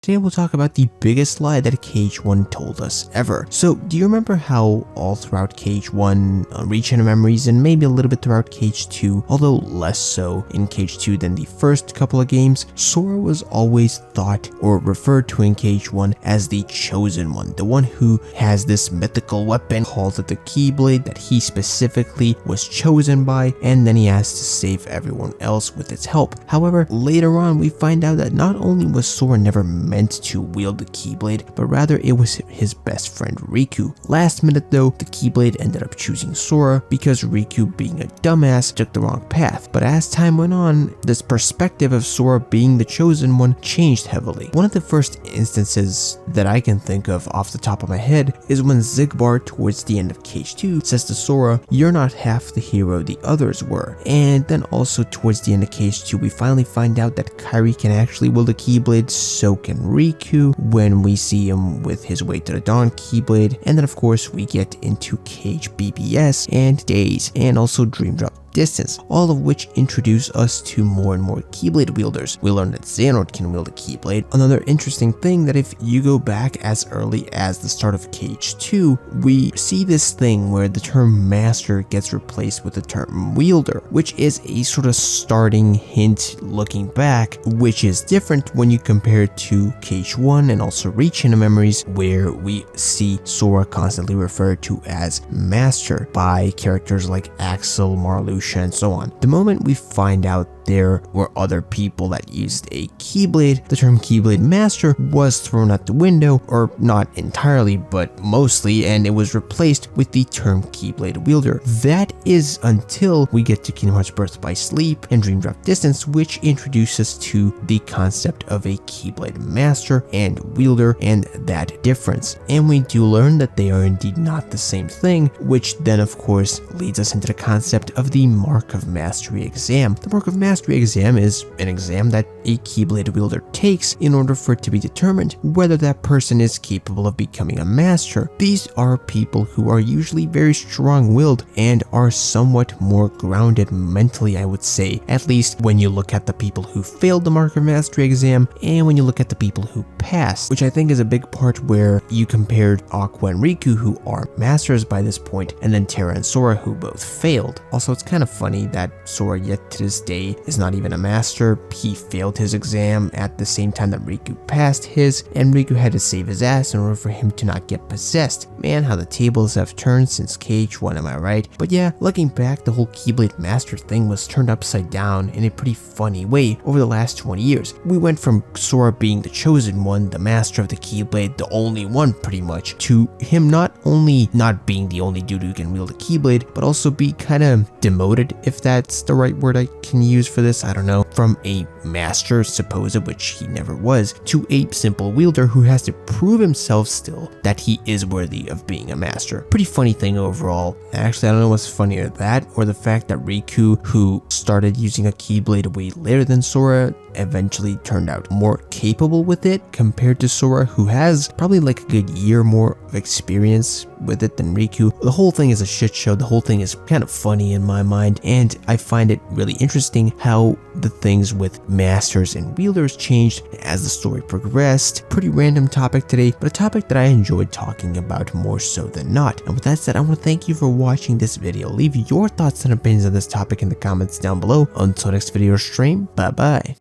Today we'll talk about the biggest lie that KH1 told us ever. So, do you remember how all throughout KH1, Reach Into Memories, and maybe a little bit throughout KH2, although less so in KH2 than the first couple of games, Sora was always thought or referred to in KH1 as the Chosen One, the one who has this mythical weapon called the Keyblade that he specifically was chosen by, and then he has to save everyone else with its help. However, later on we find out that not only was Sora never meant to wield the Keyblade, but rather it was his best friend Riku. Last minute though, the Keyblade ended up choosing Sora because Riku, being a dumbass, took the wrong path. But as time went on, this perspective of Sora being the chosen one changed heavily. One of the first instances that I can think of off the top of my head is when Xigbar towards the end of KH2 says to Sora, "You're not half the hero the others were." And then also towards the end of KH2 we finally find out that Kairi can actually wield the Keyblade, so can Riku when we see him with his Way to the Dawn Keyblade. And then of course we get into KHBBS and Days and also Dream Drop Distance, all of which introduce us to more and more Keyblade wielders. We learn that Xehanort can wield a Keyblade. Another interesting thing that if you go back as early as the start of KH2, we see this thing where the term master gets replaced with the term wielder, which is a sort of starting hint looking back, which is different when you compare it to KH1 and also Reach Into Memories, where we see Sora constantly referred to as master by characters like Axel, Marluxia, and so on. The moment we find out there were other people that used a Keyblade, the term Keyblade Master was thrown out the window, or not entirely, but mostly, and it was replaced with the term Keyblade Wielder. That is until we get to Kingdom Hearts Birth by Sleep and Dream Drop Distance, which introduces us to the concept of a Keyblade Master and Wielder and that difference. And we do learn that they are indeed not the same thing, which then of course leads us into the concept of the Mark of Mastery exam. The Mark of Mastery exam is an exam that a Keyblade wielder takes in order for it to be determined whether that person is capable of becoming a master. These are people who are usually very strong-willed and are somewhat more grounded mentally, I would say, at least when you look at the people who failed the Mark of Mastery exam and when you look at the people who passed, which I think is a big part where you compared Aqua and Riku, who are masters by this point, and then Terra and Sora, who both failed. Also, it's kind of funny that Sora yet to this day is not even a master. He failed his exam at the same time that Riku passed his, and Riku had to save his ass in order for him to not get possessed. Man, how the tables have turned since KH1, am I right? But yeah, looking back, the whole Keyblade Master thing was turned upside down in a pretty funny way over the last 20 years. We went from Sora being the chosen one, the master of the Keyblade, the only one pretty much, to him not only not being the only dude who can wield a Keyblade, but also be kind of demoted, if that's the right word I can use for this, I don't know, from a master supposed, which he never was, to a simple wielder who has to prove himself still that he is worthy of being a master. Pretty funny thing overall. Actually, I don't know what's funnier, that or the fact that Riku, who started using a Keyblade way later than Sora, eventually turned out more capable with it compared to Sora, who has probably like a good year more of experience with it than Riku. The whole thing is a shit show. The whole thing is kind of funny in my mind, and I find it really interesting how the things with masters and wielders changed as the story progressed. Pretty random topic today, but a topic that I enjoyed talking about more so than not. And with that said, I want to thank you for watching this video. Leave your thoughts and opinions on this topic in the comments down below. Until next video or stream, bye bye.